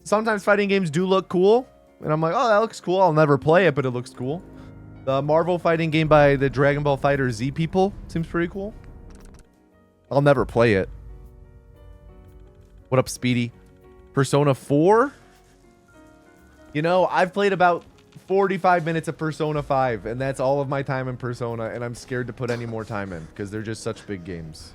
sometimes fighting games do look cool. And I'm like, oh, that looks cool. I'll never play it, but it looks cool. The Marvel fighting game by the Dragon Ball Fighter Z people seems pretty cool. I'll never play it. What up, Speedy? Persona 4? You know, I've played about 45 minutes of Persona 5, and that's all of my time in Persona, and I'm scared to put any more time in, because they're just such big games.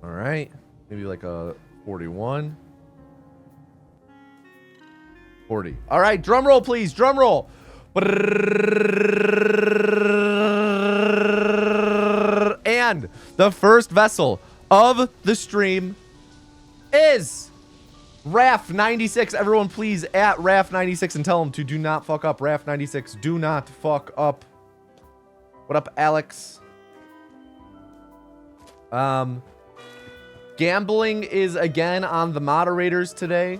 All right, maybe like a 41. 40. All right, drum roll, please. Drum roll. And the first vessel of the stream is Raf96. Everyone, please at Raf96 and tell him to do not fuck up. Raf96, do not fuck up. What up, Alex? Gambling is again on the moderators today.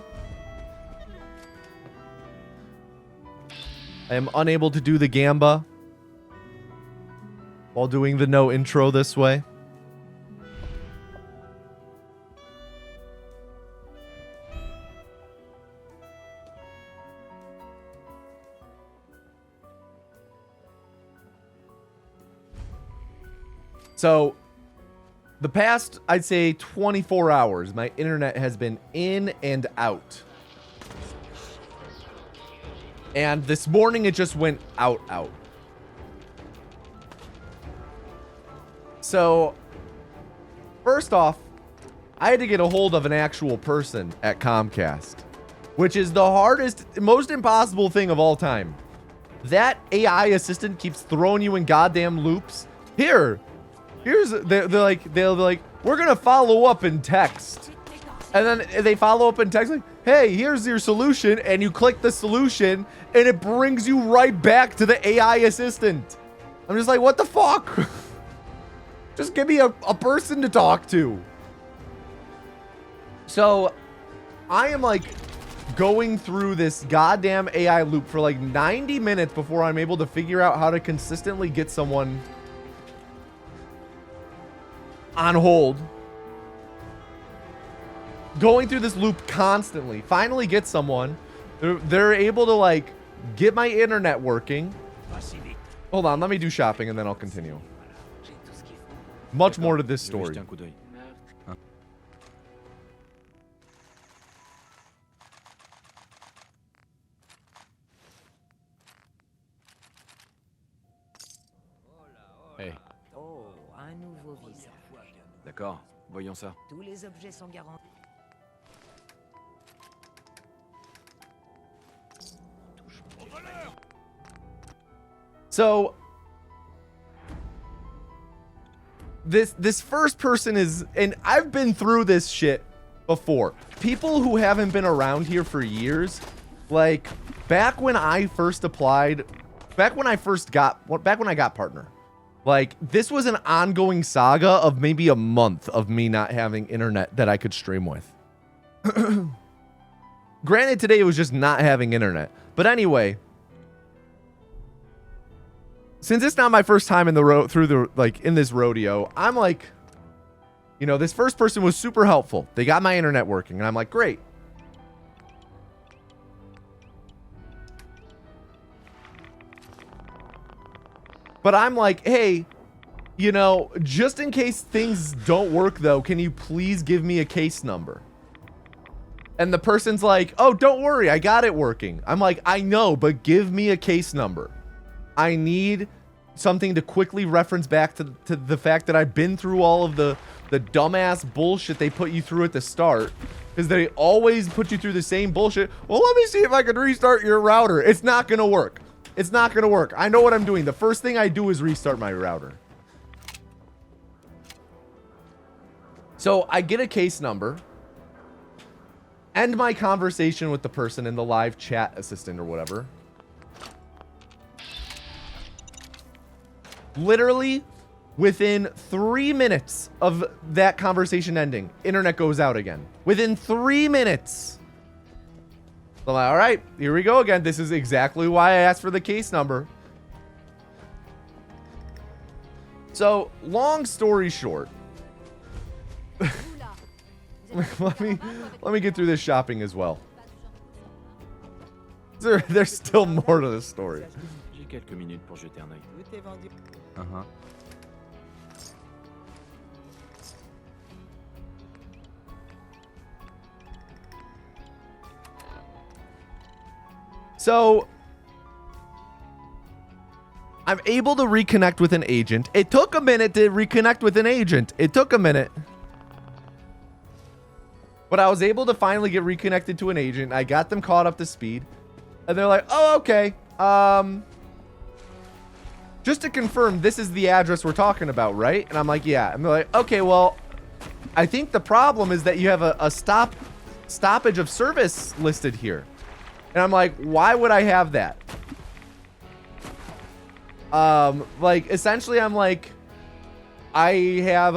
I am unable to do the gamba while doing the no intro this way. So, the past, I'd say 24 hours, my internet has been in and out. And this morning it just went out. So, first off, I had to get a hold of an actual person at Comcast, which is the hardest, most impossible thing of all time. That AI assistant keeps throwing you in goddamn loops. They're like, we're gonna follow up in text, and then they follow up in text like, hey, here's your solution, and you click the solution, and it brings you right back to the AI assistant. I'm just like, what the fuck? Just give me a person to talk to. So, I am like going through this goddamn AI loop for like 90 minutes before I'm able to figure out how to consistently get someone on hold, going through this loop constantly, finally get someone. They're able to like get my internet working. Hold on, let me do shopping and then I'll continue. Much more to this story. Hey. Oh, un nouveau visage. D'accord, voyons ça. Tous les objets sont garantis. So this first person is, and I've been through this shit before. People who haven't been around here for years, like back when I first applied, back when I got partner. Like, this was an ongoing saga of maybe a month of me not having internet that I could stream with. Granted, today it was just not having internet. But anyway, since it's not my first time in the in this rodeo, I'm like, you know, this first person was super helpful. They got my internet working, and I'm like, great. But I'm like, hey, you know, just in case things don't work, though, can you please give me a case number? And the person's like, oh, don't worry, I got it working. I'm like, I know, but give me a case number. I need something to quickly reference back to the fact that I've been through all of the dumbass bullshit they put you through at the start. Because they always put you through the same bullshit. Well, let me see if I can restart your router. It's not going to work. It's not going to work. I know what I'm doing. The first thing I do is restart my router. So I get a case number. End my conversation with the person in the live chat assistant or whatever. Literally, within 3 minutes of that conversation ending, internet goes out again. Within 3 minutes. So I'm like, all right, here we go again. This is exactly why I asked for the case number. So, long story short, let me get through this shopping as well. There's still more to this story. J'ai quelques minutes pour jeter un œil. So, I'm able to reconnect with an agent. It took a minute to reconnect with an agent. It took a minute. But I was able to finally get reconnected to an agent. I got them caught up to speed. And they're like, oh, okay. Just to confirm, this is the address we're talking about, right? And I'm like, yeah. And they're like, okay, well, I think the problem is that you have a stoppage of service listed here. And I'm like, why would I have that? Like, essentially, I'm like, I have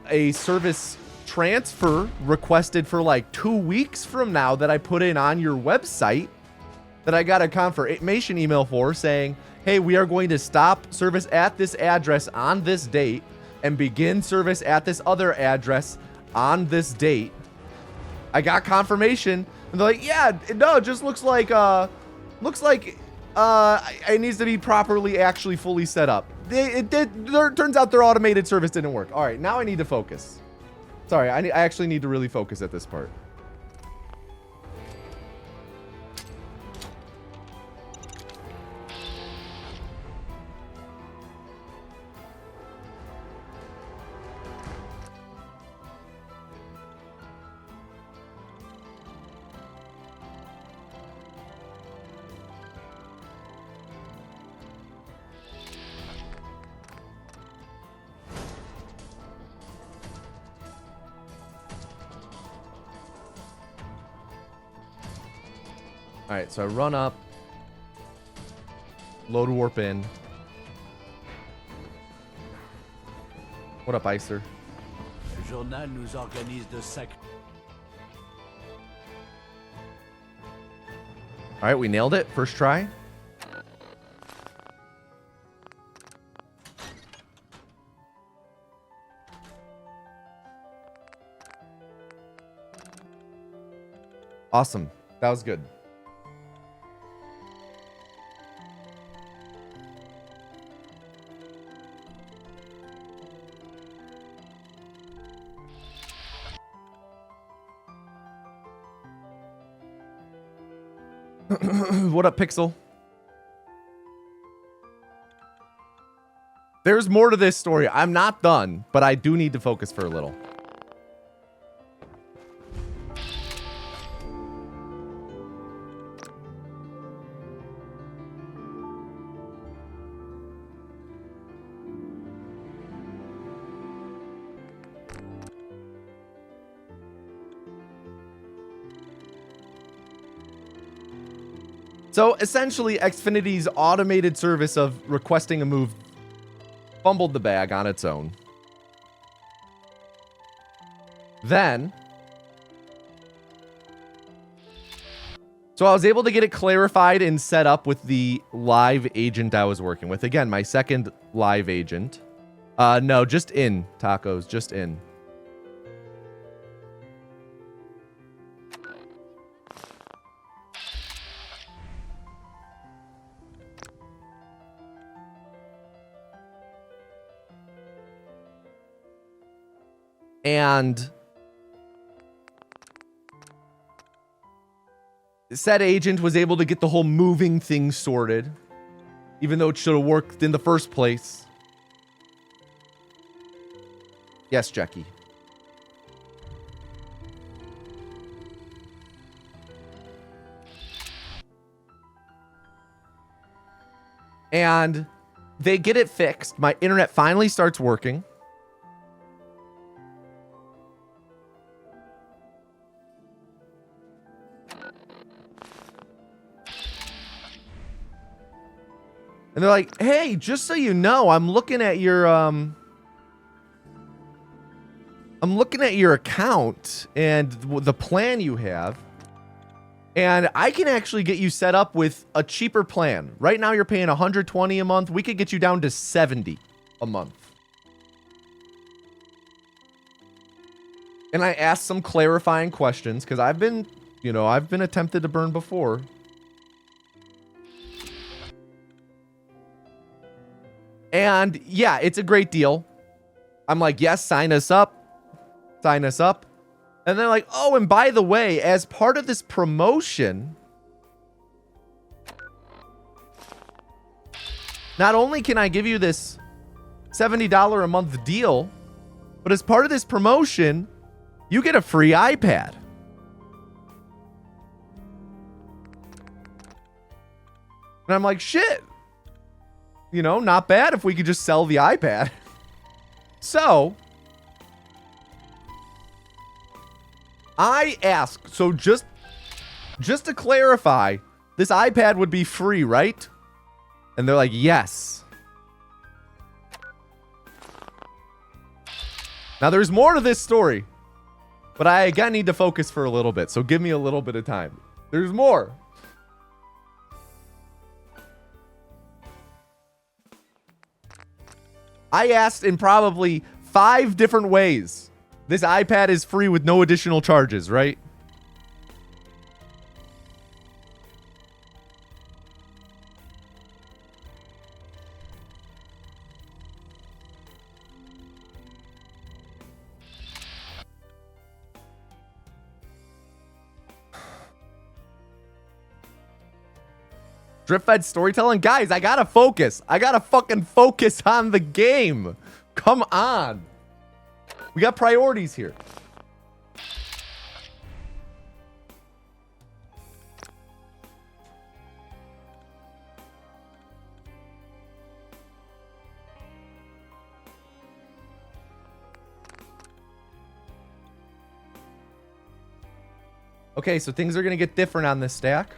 a service transfer requested for like 2 weeks from now that I put in on your website that I got a confirmation email for saying, hey, we are going to stop service at this address on this date and begin service at this other address on this date. I got confirmation. And they're like, yeah, no, it just looks like it needs to be properly actually fully set up. Turns out their automated service didn't work. All right, now I need to focus. Sorry, I actually need to really focus at this part. All right, so I run up, load warp in. What up, Icer? Le journal nous organise de sac. All right, we nailed it. First try. Awesome. That was good. What up, Pixel? There's more to this story. I'm not done, but I do need to focus for a little. So essentially, Xfinity's automated service of requesting a move fumbled the bag on its own. Then, so I was able to get it clarified and set up with the live agent I was working with. Again, my second live agent. No, just in, Tacos, just in. And said agent was able to get the whole moving thing sorted, even though it should have worked in the first place. Yes, Jackie. And they get it fixed. My internet finally starts working. And they're like, hey, just so you know, I'm looking at your account and the plan you have. And I can actually get you set up with a cheaper plan. Right now you're paying $120 a month. We could get you down to $70 a month. And I asked some clarifying questions because I've been attempted to burn before. And yeah, it's a great deal. I'm like, yes, sign us up. Sign us up. And they're like, oh, and by the way, as part of this promotion, not only can I give you this $70 a month deal, but as part of this promotion, you get a free iPad. And I'm like, shit. You know, not bad if we could just sell the iPad. So I asked, so just to clarify, this iPad would be free, right? And they're like, yes. Now there's more to this story, but I again need to focus for a little bit. So give me a little bit of time. There's more. I asked in probably 5 different ways. This iPad is free with no additional charges, right? Drip-fed storytelling? Guys, I gotta focus. I gotta fucking focus on the game. Come on. We got priorities here. Okay, so things are gonna get different on this stack.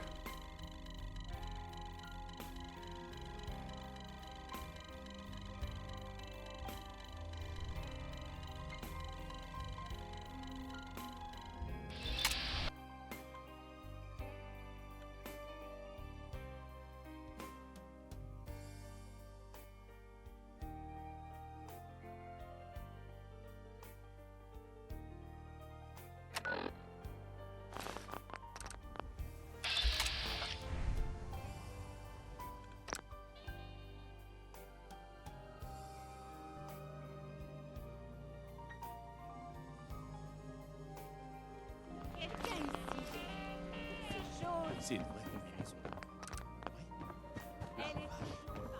C'est une vraie combinaison.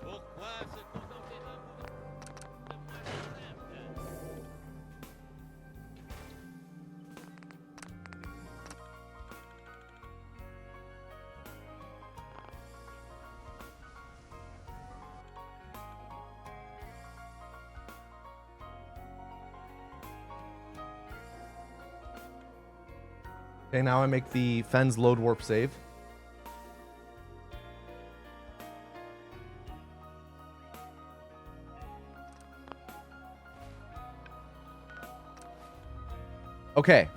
Pourquoi se contenter d'un bout de moins simple? Okay, now I make the Fens load warp save. Okay.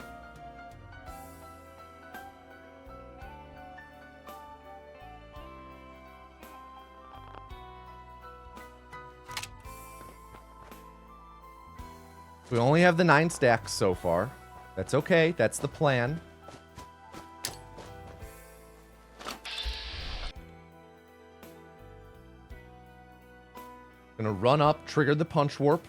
We only have the 9 stacks so far. That's okay. That's the plan. Gonna run up, trigger the punch warp.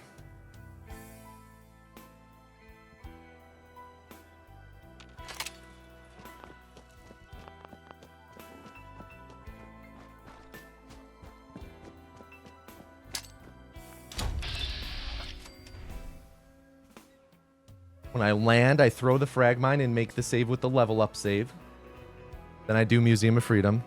When I land, I throw the frag mine and make the save with the level up save. Then I do Museum of Freedom.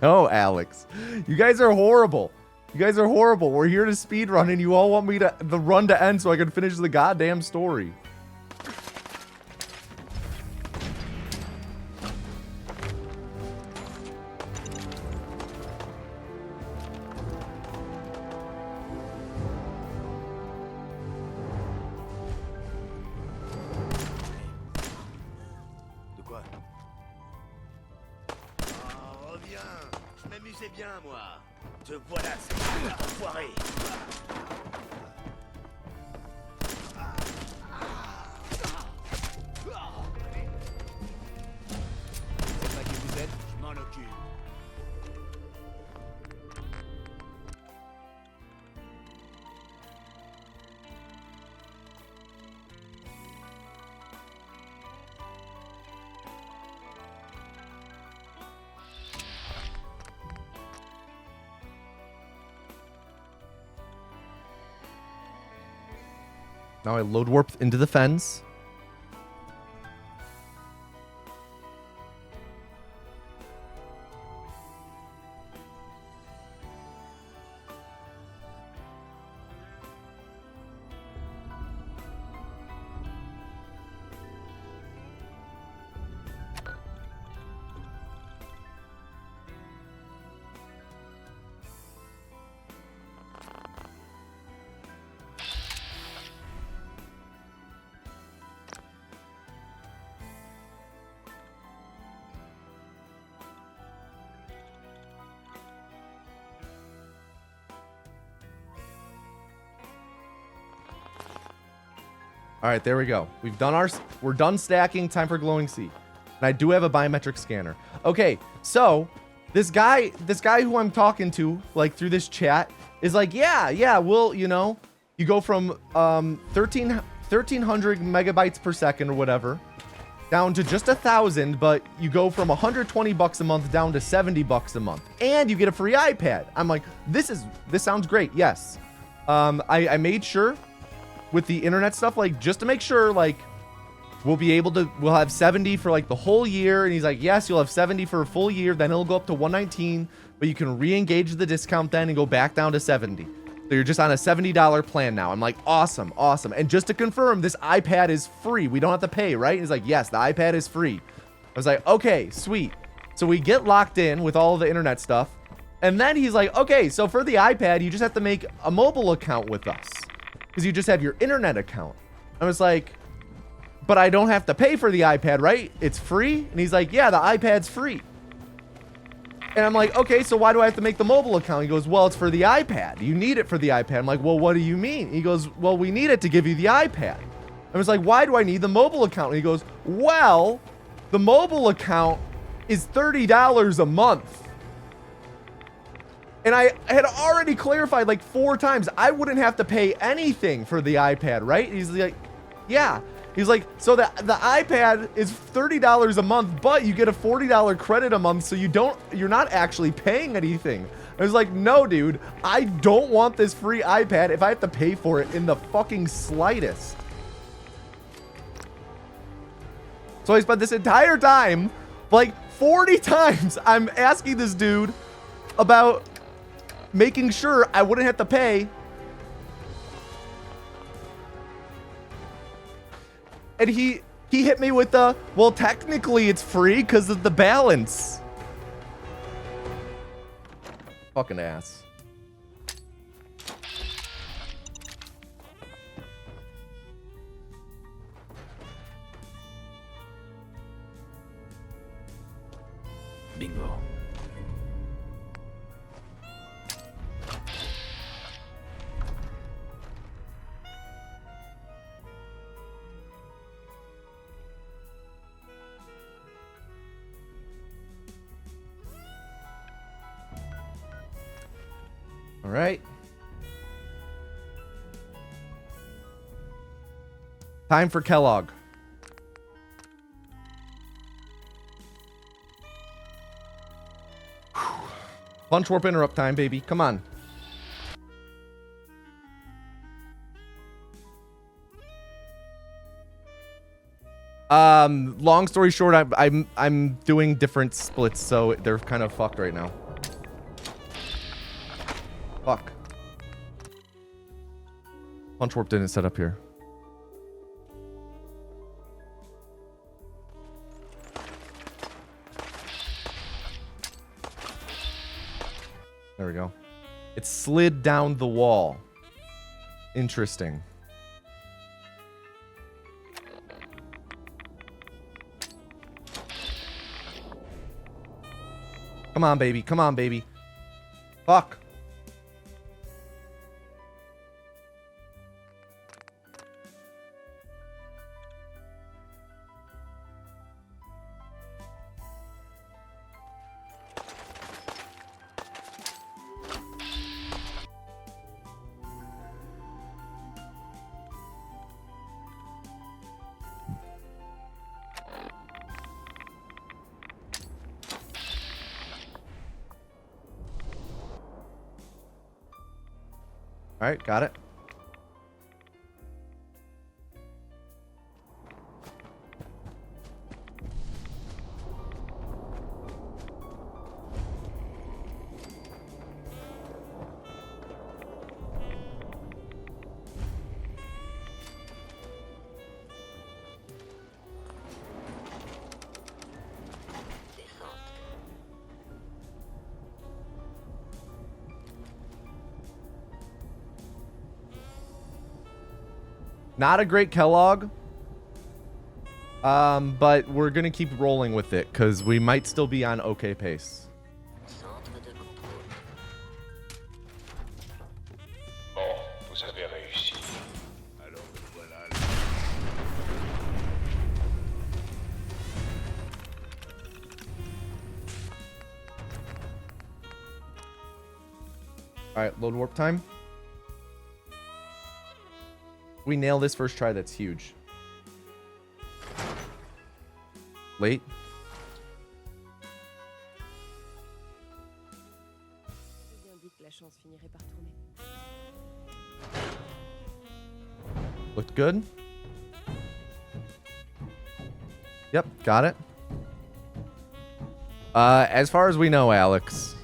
No, Alex. You guys are horrible. You guys are horrible. We're here to speedrun and you all want me to the run to end so I can finish the goddamn story. Je m'amusais bien, moi. Te voilà, c'est enfoiré. C'est pas qui vous êtes, je m'en occupe. Now I load warp into the fence. All right, there we go. We're done stacking. Time for glowing sea. And I do have a biometric scanner. Okay, so this guy who I'm talking to, like through this chat, is like, yeah, well, you know, you go from 1300 megabytes per second or whatever, down to just 1,000, but you go from 120 bucks a month down to 70 bucks a month, and you get a free iPad. I'm like, this sounds great. Yes. I made sure with the internet stuff, like just to make sure, like we'll have 70 for like the whole year. And he's like, yes, you'll have 70 for a full year. Then it'll go up to 119, but you can re-engage the discount then and go back down to 70. So you're just on a $70 plan now. I'm like, awesome. And just to confirm, this iPad is free. We don't have to pay, right? He's like, yes, the iPad is free. I was like, okay, sweet. So we get locked in with all of the internet stuff. And then he's like, okay, so for the iPad, you just have to make a mobile account with us, because you just have your internet account. I was like, but I don't have to pay for the iPad, right? It's free? And he's like, yeah, the iPad's free. And I'm like, okay, so why do I have to make the mobile account? He goes, well, it's for the iPad. You need it for the iPad. I'm like, well, what do you mean? He goes, well, we need it to give you the iPad. I was like, why do I need the mobile account? And he goes, well, the mobile account is $30 a month. And I had already clarified like 4 times, I wouldn't have to pay anything for the iPad, right? He's like, yeah. He's like, so the iPad is $30 a month, but you get a $40 credit a month, so you're not actually paying anything. I was like, no, dude, I don't want this free iPad if I have to pay for it in the fucking slightest. So I spent this entire time, like 40 times, I'm asking this dude about making sure I wouldn't have to pay. And he hit me with the, well, technically it's free because of the balance. Fucking ass. Bingo. All right. Time for Kellogg. Punch warp interrupt time, baby. Come on. Long story short, I'm doing different splits, so they're kind of fucked right now. Fuck. Punch warp didn't set up here. There we go. It slid down the wall. Interesting. Come on, baby. Come on, baby. Fuck. All right, got it. Not a great Kellogg. But we're gonna keep rolling with it because we might still be on okay pace. Centre de contrôle. Bon, vous avez réussi. Alors me voilà. All right, load warp time. We nail this first try, that's huge. Late. J'ai bien dit que la chance finirait par tourner. Looked good. Yep, got it. As far as we know, Alex.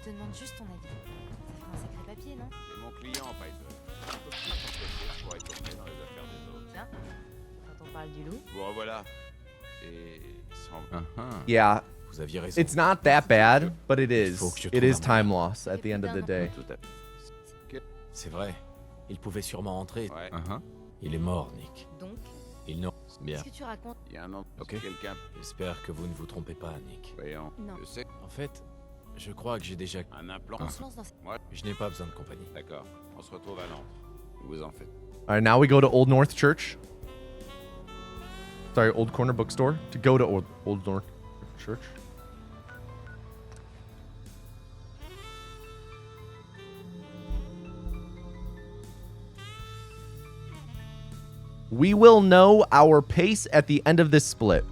Je te demande juste ton avis. Ça fera un sacré papier, non? C'est mon client, Piper. Je peux pas t'empêcher pour être dans les affaires des autres. Bien. Quand on parle du loup. Bon, voilà. Et sans... Yeah, Vous aviez raison. it's not that bad, but it is. Faut que je It trouve is un time loss at the end of the day. Tout à fait. C'est vrai. Il pouvait sûrement entrer. Ouais. Il est mort, Nick. Donc, Il ne... Bien. qu'est-ce que tu racontes? Il y a un an. Ok. Quelqu'un. J'espère que vous ne vous trompez pas, Nick. Voyons. Non. Je sais. En fait, je crois que j'ai déjà... Un implant. On se lance dans cette... Je n'ai pas besoin de compagnie. D'accord. On se retrouve à Londres. Vous en faites. All right, now we go to Old North Church. Sorry, Old Corner Bookstore. To go to Old North Church. We will know our pace at the end of this split.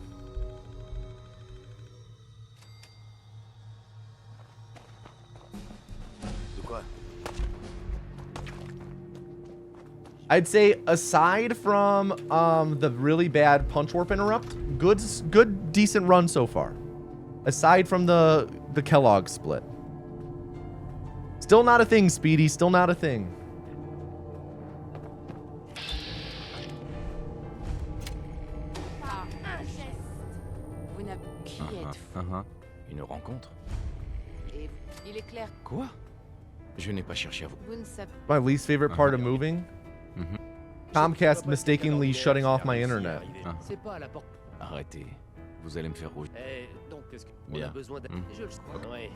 De quoi? I'd say aside from the really bad punch warp interrupt, good decent run so far. Aside from the Kellogg split. Still not a thing, Speedy, still not a thing. Pas un geste. Vous n'avez... Qui êtes-vous? Une rencontre? Et il est clair, Quoi? Je n'ai pas cherché à vous. vous ne savez... My least favorite part of moving. Comcast mistakenly shutting off my internet. C'est pas à la porte. Arrêtez. Vous allez me faire rouge. Donc, qu'est-ce que... On Bien. a besoin d'un... Je le crois. Ouais.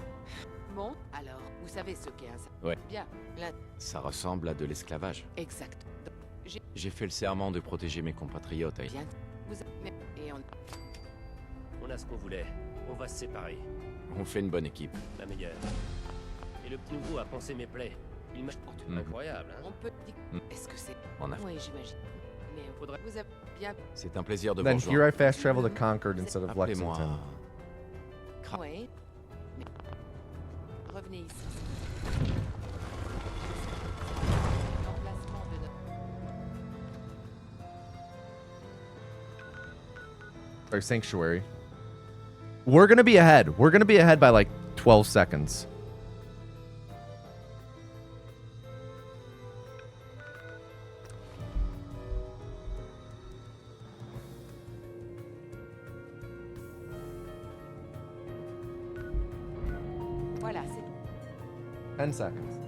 Bon, alors, vous savez ce qu'est un... Ouais. Bien, là, Ça ressemble à de l'esclavage. exact. J'ai fait le serment de protéger mes compatriotes. Bien, vous... Mais... Et on... On a ce qu'on voulait. On va se séparer. On fait une bonne équipe. La meilleure. Et le petit nouveau a pensé mes plaies. Il m'a... Incroyable, hein? On peut... Est-ce que c'est... On a... Oui, j'imagine. Mais Faudrait... vous avez bien... C'est un plaisir de vous Then rejoindre. here I fast travel to Concord instead of Appelez-moi... Lexington. Oui. Mais... Revenez ici. L'emplacement de notre... Our sanctuary. We're gonna be ahead. We're gonna be ahead by like 12 seconds. Voilà, c'est... 10 seconds.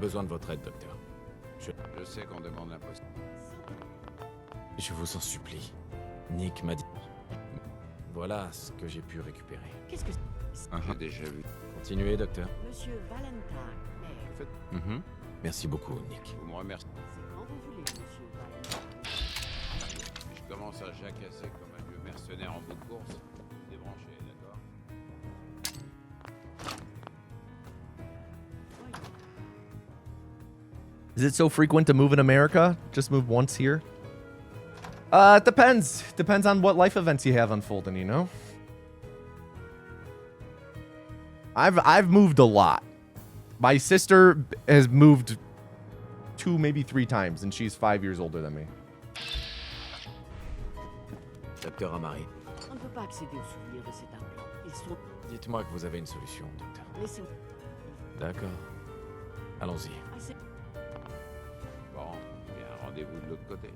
besoin de votre aide, docteur. Je sais qu'on demande l'impossible. Je vous en supplie. Nick m'a dit... Voilà ce que j'ai pu récupérer. Qu'est-ce que J'ai déjà vu. Continuez, docteur. Monsieur Valentine? Mais Mhm. Merci beaucoup, Nick. Vous me remerciez. c'est quand vous voulez, monsieur Valentine. Je commence à jacasser comme un vieux mercenaire en bout de course. Débranché, d'accord? Is it so frequent to move in America? Just move once here? It depends. Depends on what life events you have unfolding, you know? I've moved a lot. My sister has moved 2, maybe 3 times, and she's 5 years older than me. Docteur Amari, On ne peut pas accéder aux souvenirs de cet implant. Ils sont... dites-moi que vous avez une solution, docteur. Laissez-moi... D'accord. Allons-y. Ah, c'est- Bon, il y a un rendez-vous de l'autre côté.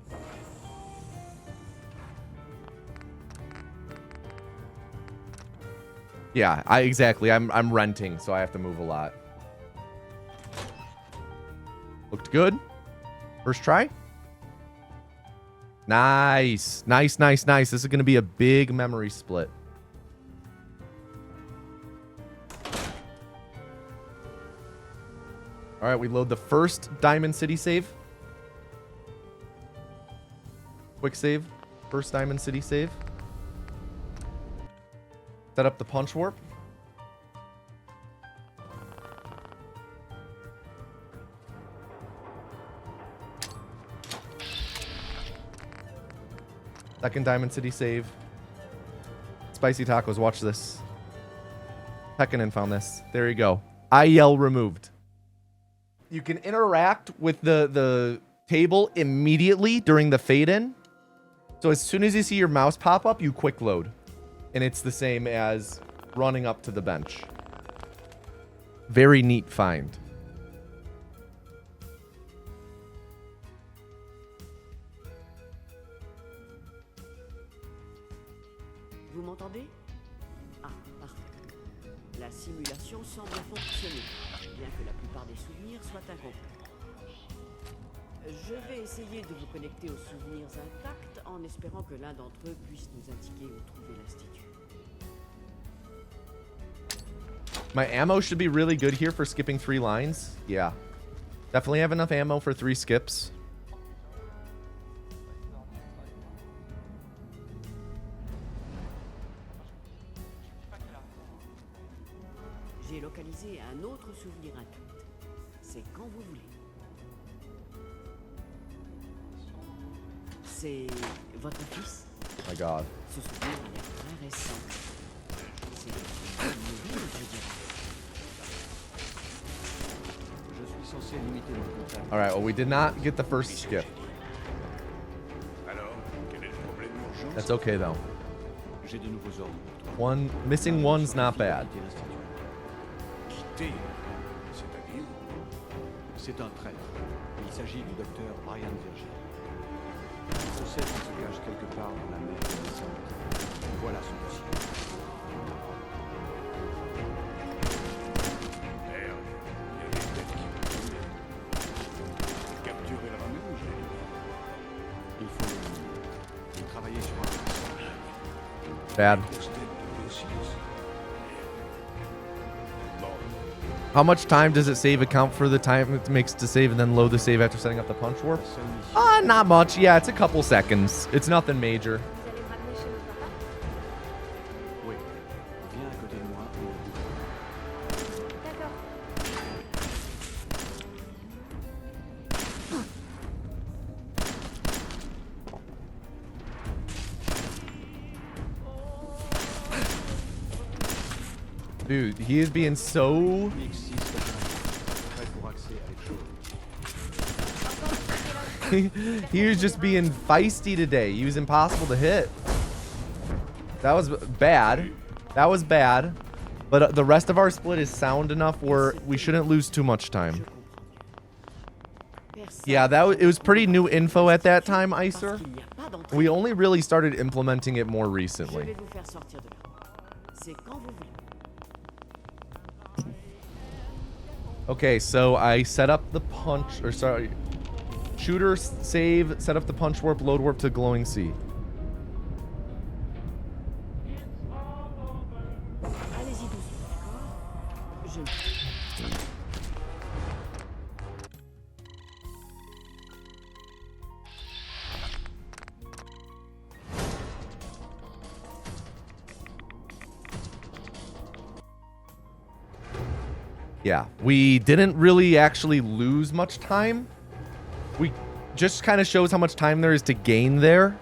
Yeah, exactly. I'm renting, so I have to move a lot. Looked good. First try. Nice. Nice, nice, nice. This is going to be a big memory split. All right, we load the first Diamond City save. Quick save. First Diamond City save. Set up the punch warp. Second Diamond City save. Spicy tacos, watch this. Pekkanen found this. There you go. IL removed. You can interact with the table immediately during the fade in. So as soon as you see your mouse pop up, you quick load. And it's the same as running up to the bench. Very neat find. Vous m'entendez? Ah, parfait. La simulation semble fonctionner, bien que la plupart des souvenirs soient incomplets. Je vais essayer de vous connecter aux souvenirs intacts en espérant que l'un d'entre eux puisse nous indiquer où trouver l'institut. My ammo should be really good here for skipping 3 lines. Yeah. Definitely have enough ammo for 3 skips. J'ai localisé un autre souvenir intact. C'est quand vous voulez. C'est votre fils? My god. Ce souvenir a l'air très récent. C'est mourir, je dirais. Je suis censé limiter mon contact. All right, well, we did not get the first skip. Alors, quel est le problème urgent? That's okay, though. J'ai de nouveaux ordres pour toi. Missing one's not bad. Quitter l'institut. Quitter. C'est-à-dire? C'est un traître. Il s'agit du docteur Brian Virgil. On sait qu'il se cache quelque part dans la mer descendante. Voilà son dossier. Merde, il y a des têtes qui vont tomber. Capturer le rameau, je l'ai dit. Il faut travailler sur un Bad. Grosse tête de dossiers. Bon, How much time does it save account for the time it makes to save and then load the save after setting up the punch warp? seul mission. Not much. Yeah, it's a couple seconds. It's nothing major. Vous allez me ramener chez votre papa? Oui. Viens à côté de moi. D'accord. Dude, he is being so... Nick 6 prêt pour accès à l'écho. he was just being feisty today. He was impossible to hit. That was bad. That was bad. But the rest of our split is sound enough where we shouldn't lose too much time. Yeah, it was pretty new info at that time, Icer. We only really started implementing it more Je recently. vais vous faire sortir de là. C'est quand vous voulez. Okay, so I set up the punch, or sorry, shooter save, set up the punch warp, load warp to glowing sea. Allez-y doucement, d'accord? Yeah, we didn't really actually lose much time. We just kind of shows how much time there is to gain there.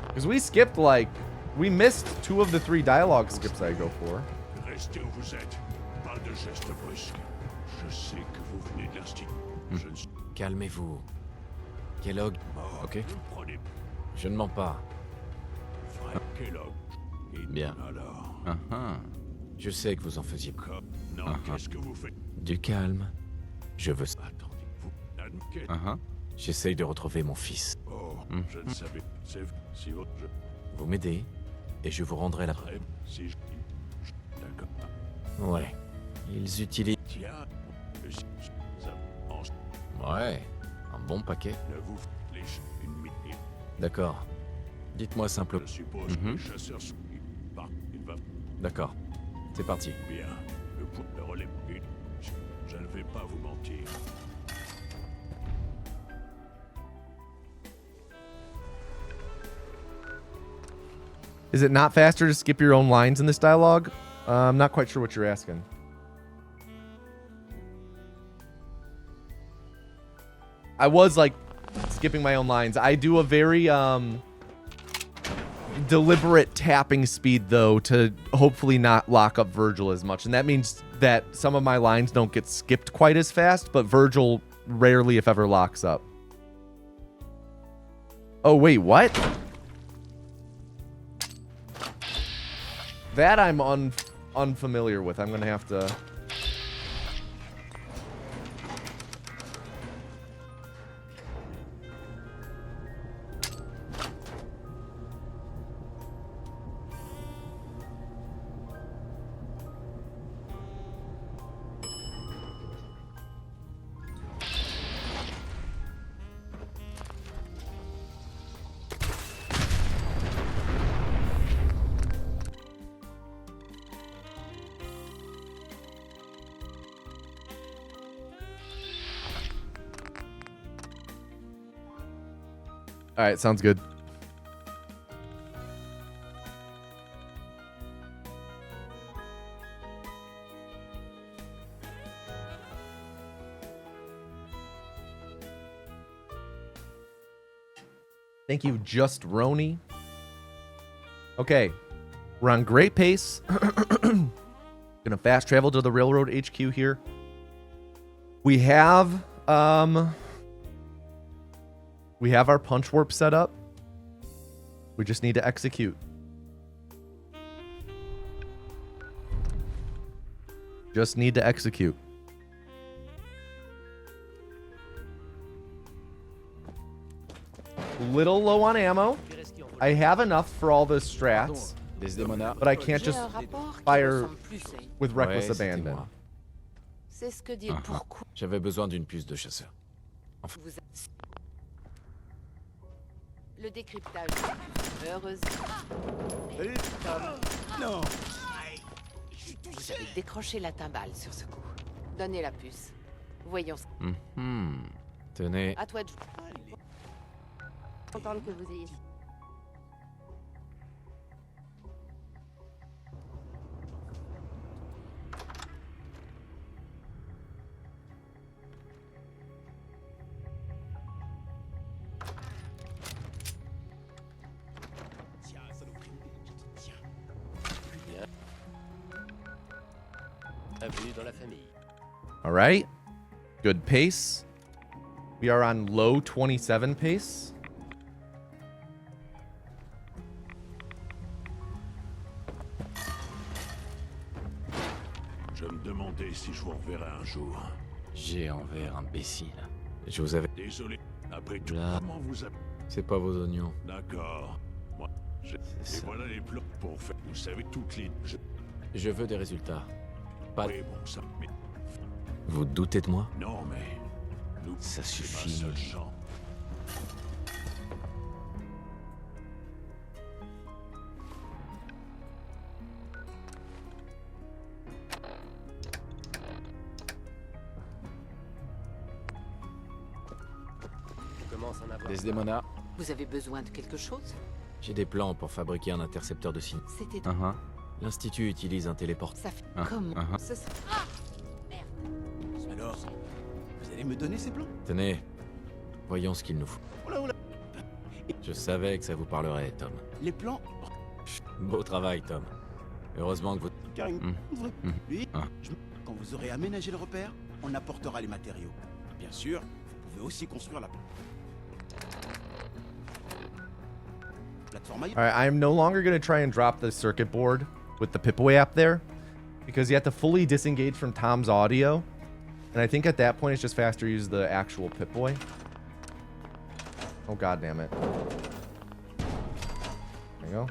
Because we skipped like, we missed 2 of the 3 dialogue skips I go for. Restez où vous êtes. Pas de gestes brusques. Je sais que vous venez de l'institut. Je ne suis Calmez-vous. Kellogg, pas. ok? Ne me prenez Je ne mens pas. Frère Kellogg. Et Bien. alors, Je sais que vous en faisiez comme... Non, qu'est-ce que vous faites? du calme. Je veux... Attendez, vous... L'enquête. J'essaye de retrouver mon fils. Oh, je ne savais... C'est... Si votre... Vous m'aidez et je vous rendrai la... Très... Si je... D'accord. Ouais. Ils utilisent... Tiens... Ouais. Un bon paquet. Ne vous faites les une minute. D'accord. Dites-moi simplement... Je suppose que les chasseurs sont... Par une va... D'accord. C'est parti. Bien. Le point de relais... Je ne vais pas vous mentir. Is it not faster to skip your own lines in this dialogue? I'm not quite sure what you're asking. I was like skipping my own lines. I do a very deliberate tapping speed though to hopefully not lock up Virgil as much. And that means that some of my lines don't get skipped quite as fast, but Virgil rarely if ever locks up. Oh wait, what? That I'm unfamiliar with. I'm gonna have to... All right, sounds good. Thank you, Just Roni. Okay, we're on great pace. Gonna fast travel to the railroad HQ here. We have our punch warp set up. We just need to execute. Just need to execute. Little low on ammo. I have enough for all the strats, but I can't just fire with reckless Ouais, c'était abandon. moi. C'est ce que dit pourquoi J'avais besoin d'une puce de chasseur. vous êtes... Le décryptage. Heureuse. Non. Vous avez décroché la timbale sur ce coup. Donnez la puce. Voyons. Tenez. À toi de jouer. Content que vous ayez. Bienvenue dans la famille. All right. Good pace. We are on low 27 pace. Je me demandais si je vous reverrai un jour. J'ai envers imbécile. Je vous avais... Désolé. Après tout, Là. comment vous appelez? C'est pas vos oignons. D'accord. Moi, et ça. voilà les plans pour faire. Vous savez toutes les... Je veux des résultats. pas... Oui, bon, ça... Mais Vous doutez de moi? non, mais... Nous, Ça c'est ma suffit. seule chance. Je commence à en avoir. Desdemona, Vous avez besoin de quelque chose? j'ai des plans pour fabriquer un intercepteur de signaux. C'était... L'Institut utilise un téléport. Ça fait... Comment ce sera... Alors, vous allez me donner ces plans? Tenez, voyons ce qu'il nous faut. Oula, oula. Je savais que ça vous parlerait, Tom. Les plans... Beau travail, Tom. Heureusement que vous... Car il me- Lui, Ah. quand vous aurez aménagé le repère, on apportera les matériaux. Bien sûr, vous pouvez aussi construire la plateforme ailleurs. All right, I'm no longer going to try and drop the circuit board with the Pip-Boy app there because you have to fully disengage from Tom's audio. And I think at that point, it's just faster to use the actual Pip-Boy. Oh, God damn it. There you go.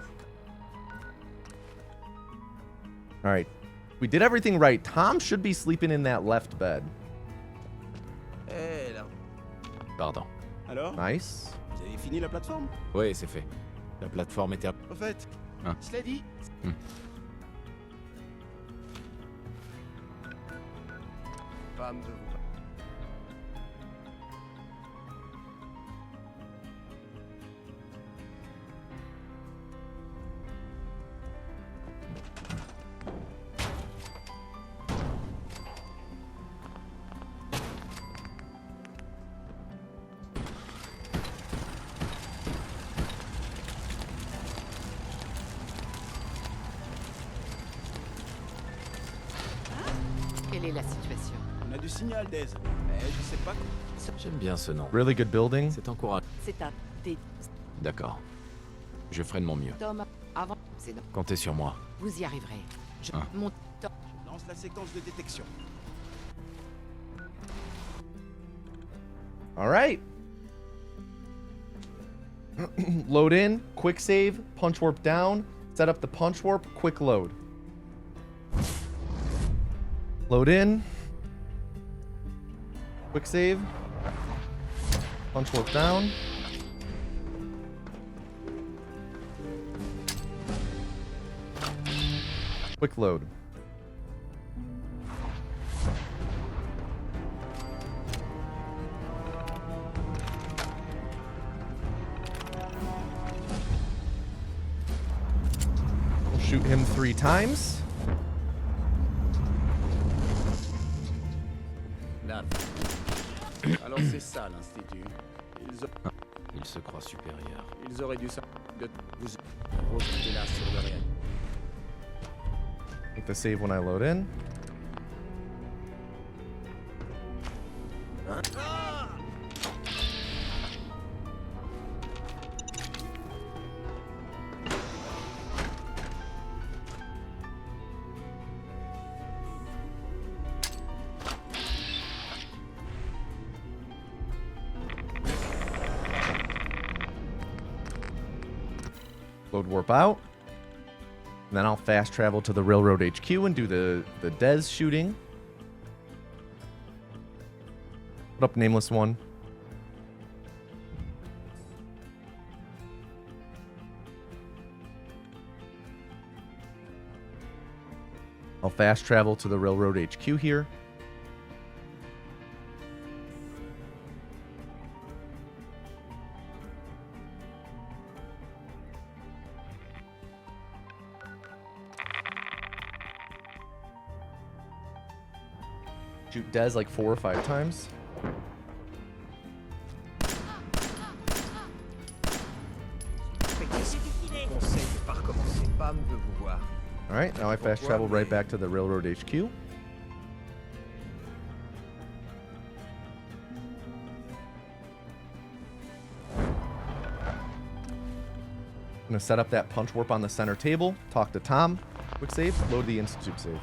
All right. We did everything right. Tom should be sleeping in that left bed. Eh là. Pardon. Alors, Nice. vous avez fini la plateforme? Oui, c'est fait. La plateforme était... Au fait, Hein. cela dit, Femme de vous. Quelle est la situation? on a du signal d'aise. Mais je sais pas quoi. J'aime bien ce nom. Really good building. C'est encourageant. C'est un dé... D'accord. Je ferai de mon mieux. Tom, avant... C'est non. Comptez sur moi. Vous y arriverez. Je... Hein. Mon... Tom... Lance la séquence de détection. All right. Load in, quick save, punch warp down, set up the punch warp, quick load. Load in, quick save, punch warp down. Quick load. We'll shoot him 3 times. Là. Alors c'est ça l'institut. Il se croit supérieur. Ils auraient dû ça. Vous restez là sur le réel. Make the save when I load in. Load warp out. And then I'll fast travel to the Railroad HQ and do the Des shooting. What up, Nameless One? I'll fast travel to the Railroad HQ here. Shoot Des like 4 or 5 times. Conseil de pas recommencer. Pam veut vous voir. Alright, now I fast travel right back to the Railroad HQ. I'm gonna set up that punch warp on the center table, talk to Tom, quick save, load the Institute save.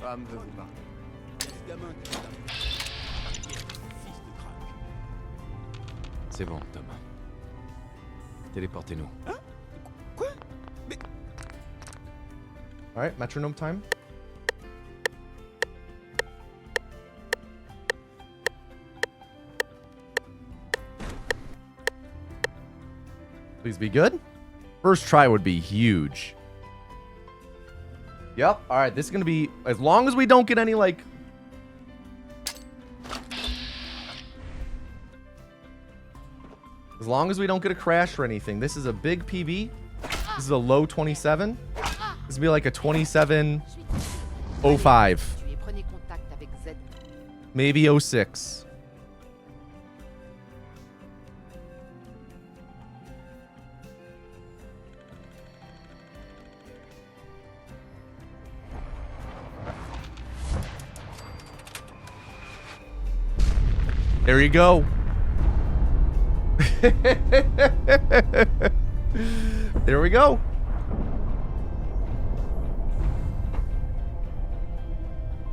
Femme veut vous voir. Ce gamin qui est un fils de crack. C'est bon, Tom. Téléportez-nous. Quoi? Mais Alright, metronome time. Please be good. First try would be huge. Yep. All right. This is going to be, as long as we don't get any, like, as long as we don't get a crash or anything. This is a big PB. This is a low 27. This would be like a 27.05. Prenez contact avec Z. Maybe 06. There you go. There we go.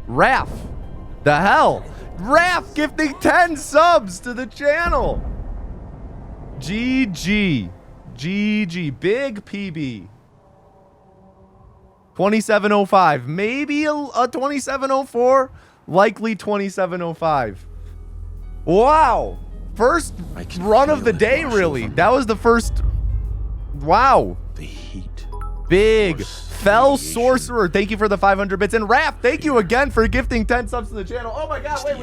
Raph. The hell? Raph gifting 10 subs to the channel. GG. GG. Big PB. 2705. Maybe a 2704. Likely 2705. Wow. First run of the day, really. That was the first. Wow. The heat. Big. Fell Sorcerer, thank you for the 500 bits. And Raph, thank you again for gifting 10 subs to the channel. Oh my god, wait,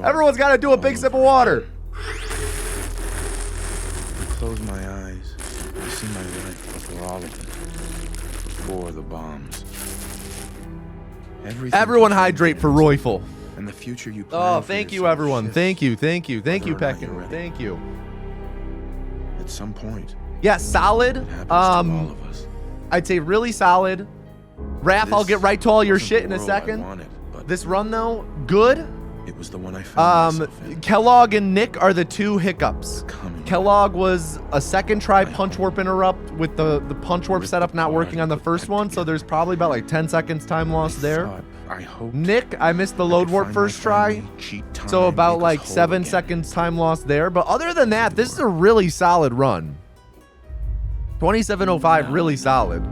everyone's gotta do a big sip of water. I close my eyes. I see my life before all of it. Before the bombs. Everyone hydrate for Royful. And the future you plan. Oh, thank you, everyone. Thank you, thank you, thank you, Peckin. Thank you. At some point. Yeah, solid. It happens to all of us. I'd say really solid. Raph, I'll get right to all your shit in a wasn't the world I second. wanted, but This run, though, good. it was the one I found myself in. Kellogg and Nick are the two hiccups. Coming. Kellogg was a second try punch warp interrupt with the punch warp setup not working on the first one, so there's probably about like 10 seconds time loss there. I hope Nick, I missed the load warp first try, so about like 7 seconds time loss there. But other than that, this is a really solid run. 2705, really solid.